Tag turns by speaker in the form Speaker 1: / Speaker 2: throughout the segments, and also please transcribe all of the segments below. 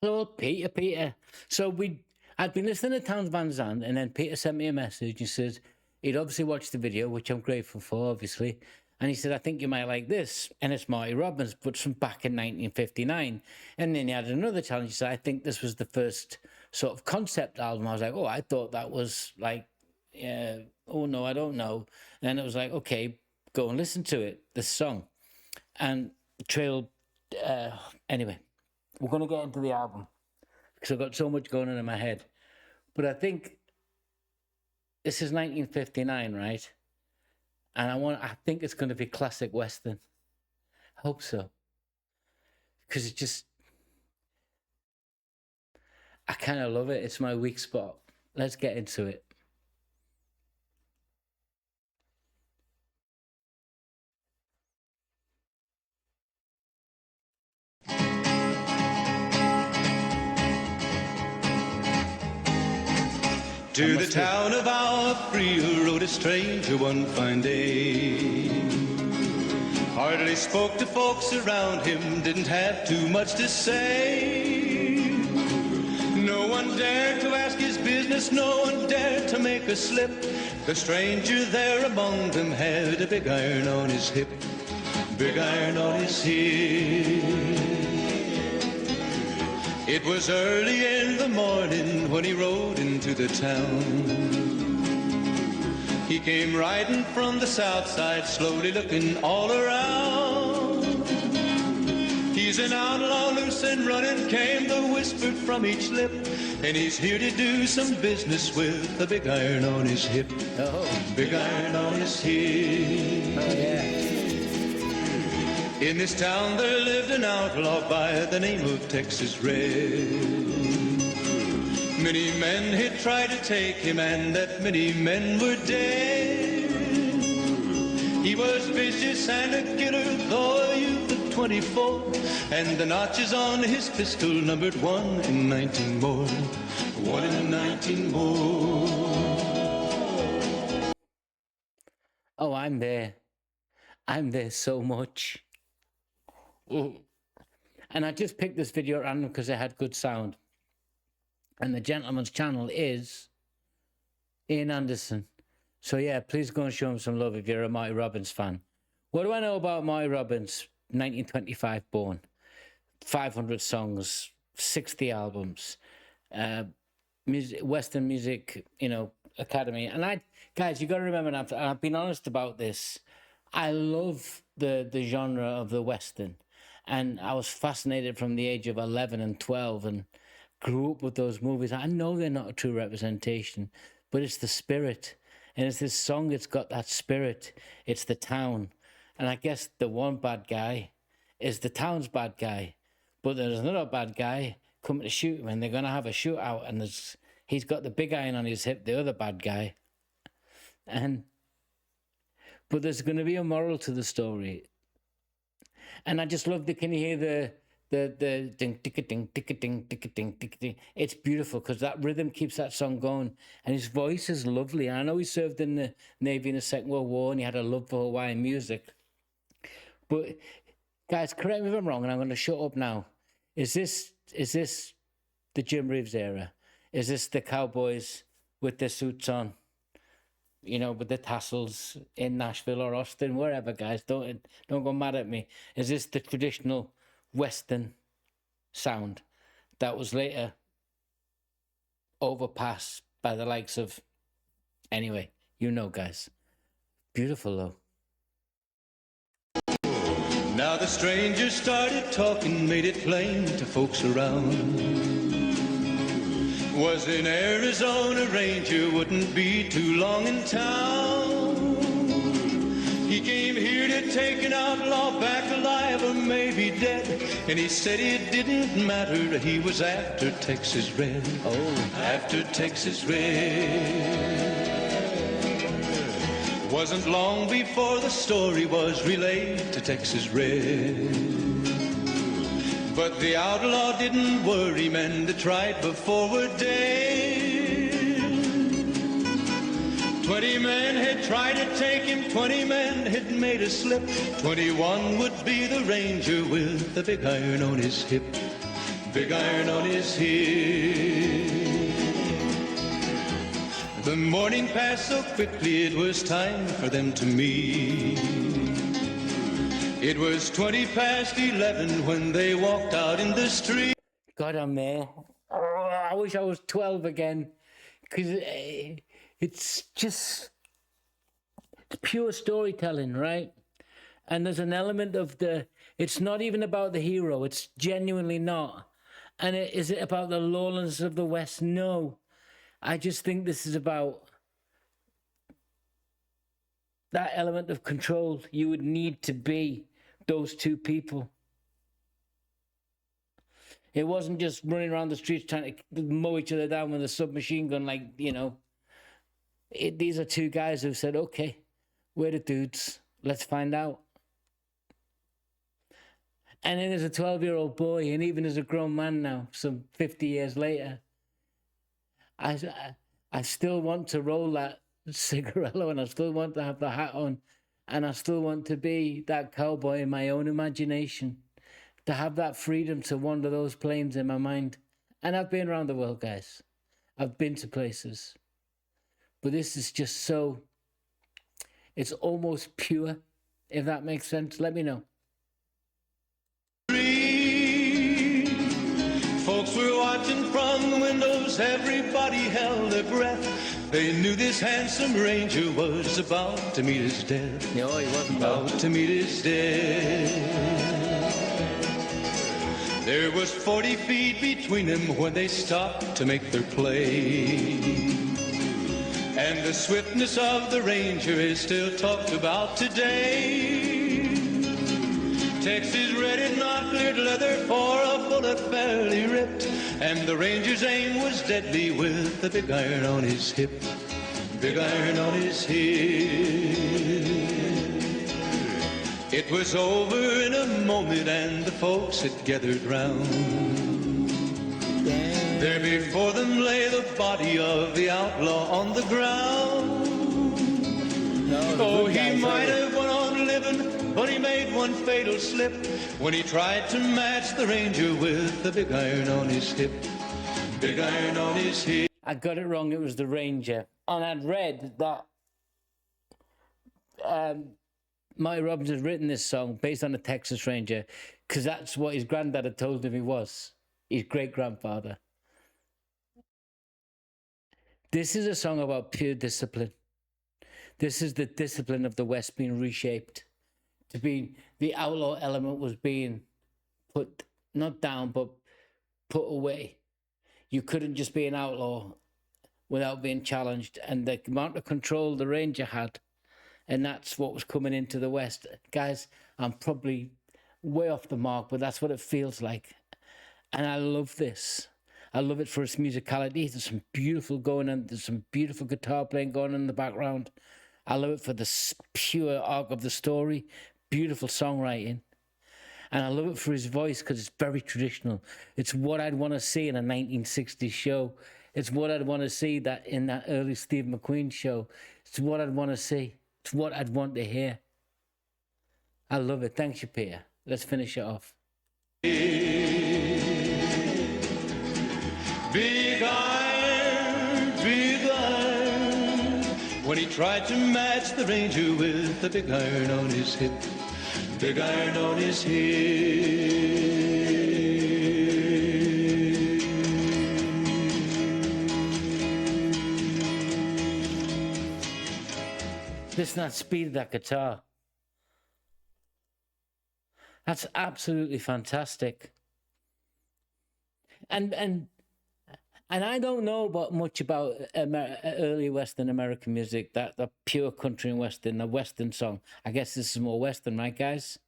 Speaker 1: Hello, Peter. So I'd been listening to Towns Van Zandt, and then Peter sent me a message. He says he'd obviously watched the video, which I'm grateful for, obviously. And he said, I think you might like this. And it's Marty Robbins, but from back in 1959. And then he had another challenge. He said, I think this was the first sort of concept album. I was like, oh, I thought that was like, oh, no, I don't know. And then it was like, okay, go and listen to it, this song. And Trail, anyway, we're going to get into the album because I've got so much going on in my head. But I think this is 1959, right? And I think it's going to be classic Western. I hope so. Because it just, I kind of love it. It's my weak spot. Let's get into it.
Speaker 2: To the town of Alfreel rode a stranger one fine day. Hardly spoke to folks around him, didn't have too much to say. No one dared to ask his business, no one dared to make a slip. The stranger there among them had a big iron on his hip, big iron on his hip. It was early in the morning when he rode into the town. He came riding from the south side, slowly looking all around. He's an outlaw, loose and running, came the whisper from each lip. And he's here to do some business with a big iron on his hip.
Speaker 1: Oh.
Speaker 2: Big iron on his hip.
Speaker 1: Oh, yeah.
Speaker 2: In this town there lived an outlaw by the name of Texas Red. Many men had tried to take him, and that many men were dead. He was vicious and a killer, though a youth of 24, and the notches on his pistol numbered 1 in 19 more. 1 in 19 more.
Speaker 1: Oh, I'm there. I'm there so much. And I just picked this video at random because it had good sound. And the gentleman's channel is Ian Anderson. So yeah, please go and show him some love if you're a Marty Robbins fan. What do I know about Marty Robbins? 1925 born. 500 songs, 60 albums. Western Music, Academy. And guys, you got to remember, and I've been honest about this, I love the genre of the Western. And I was fascinated from the age of 11 and 12 and grew up with those movies. I know they're not a true representation, but it's the spirit. And it's this song, it's got that spirit. It's the town. And I guess the one bad guy is the town's bad guy. But there's another bad guy coming to shoot him, and they're going to have a shootout. And he's got the big iron on his hip, the other bad guy. But there's going to be a moral to the story. And I just love can you hear the ding, ticka ding, ticka ding, ticka ding, ticka ding. It's beautiful because that rhythm keeps that song going. And his voice is lovely. I know he served in the Navy in the Second World War and he had a love for Hawaiian music. But guys, correct me if I'm wrong, and I'm going to shut up now. Is this the Jim Reeves era? Is this the cowboys with their suits on? With the tassels in Nashville or Austin, wherever, guys. Don't go mad at me. Is this the traditional Western sound that was later overpassed by the likes of... Anyway, guys. Beautiful, though.
Speaker 2: Now the stranger started talking, made it plain to folks around. Was an Arizona Ranger, wouldn't be too long in town. He came here to take an outlaw back alive or maybe dead. And he said it didn't matter, he was after Texas Red.
Speaker 1: Oh,
Speaker 2: after Texas Red. Wasn't long before the story was relayed to Texas Red. But the outlaw didn't worry, men that tried before were dead. 20 men had tried to take him, 20 men had made a slip. 21 would be the ranger with the big iron on his hip. big iron on his hip. The morning passed so quickly, it was time for them to meet. It was 20 past 11 when they walked out in the street.
Speaker 1: God, I'm there. Oh, I wish I was 12 again, because it's just it's pure storytelling, right? And there's an element of it's not even about the hero. It's genuinely not. And is it about the lowlands of the West? No. I just think this is about that element of control you would need to be those two people. It wasn't just running around the streets trying to mow each other down with a submachine gun, like, you know. These are two guys who said, okay, we're the dudes. Let's find out. And then as a 12-year-old boy, and even as a grown man now, some 50 years later, I still want to roll that cigarello, and I still want to have the hat on, and I still want to be that cowboy in my own imagination, to have that freedom to wander those plains in my mind. And I've been around the world, guys. I've been to places. But this is just so, it's almost pure, if that makes sense. Let me know.
Speaker 2: Folks were watching from the windows, everybody held their breath. They knew this handsome ranger was about to meet his death.
Speaker 1: No, he wasn't.
Speaker 2: About to meet his death. There was 40 feet between them when they stopped to make their play. And the swiftness of the ranger is still talked about today. Texas red not cleared leather for a bullet fairly ripped, and the ranger's aim was deadly with the big iron on his hip. Big iron on his hip. It was over in a moment and the folks had gathered round. There before them lay the body of the outlaw on the ground. Oh, he might have went on living, but he made one fatal slip when he tried to match the ranger with the big iron on his hip. Big iron on his hip.
Speaker 1: I got it wrong. It was the ranger. And I'd read that Marty Robbins had written this song based on the Texas Ranger, because that's what his granddad had told him he was, his great-grandfather. This is a song about pure discipline. This is the discipline of the West being reshaped. To be, the outlaw element was being put, not down, but put away. You couldn't just be an outlaw without being challenged. And the amount of control the ranger had, and that's what was coming into the West. Guys, I'm probably way off the mark, but that's what it feels like. And I love this. I love it for its musicality. There's some beautiful going on. There's some beautiful guitar playing going on in the background. I love it for the pure arc of the story. Beautiful songwriting. And I love it for his voice because it's very traditional. It's what I'd want to see in a 1960s show. It's what I'd want to see that in that early Steve McQueen show. It's what I'd want to see. It's what I'd want to hear. I love it. Thanks, you, Peter. Let's finish it off.
Speaker 2: Big iron, big iron. When he tried to match the ranger with the big iron on his hip. Big iron on his hip.
Speaker 1: Listen to that speed of that guitar. That's absolutely fantastic. And I don't know much about early Western American music, the pure country and Western, the Western song. I guess this is more Western, right, guys?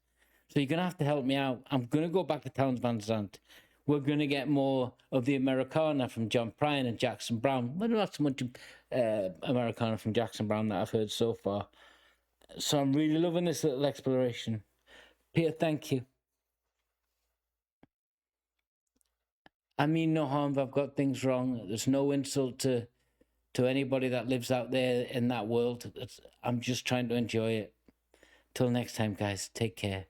Speaker 1: So you're going to have to help me out. I'm going to go back to Townes Van Zandt. We're going to get more of the Americana from John Prine and Jackson Browne. But not so much Americana from Jackson Browne that I've heard so far. So I'm really loving this little exploration. Peter, thank you. I mean no harm if I've got things wrong. There's no insult to anybody that lives out there in that world. I'm just trying to enjoy it. Till next time, guys, take care.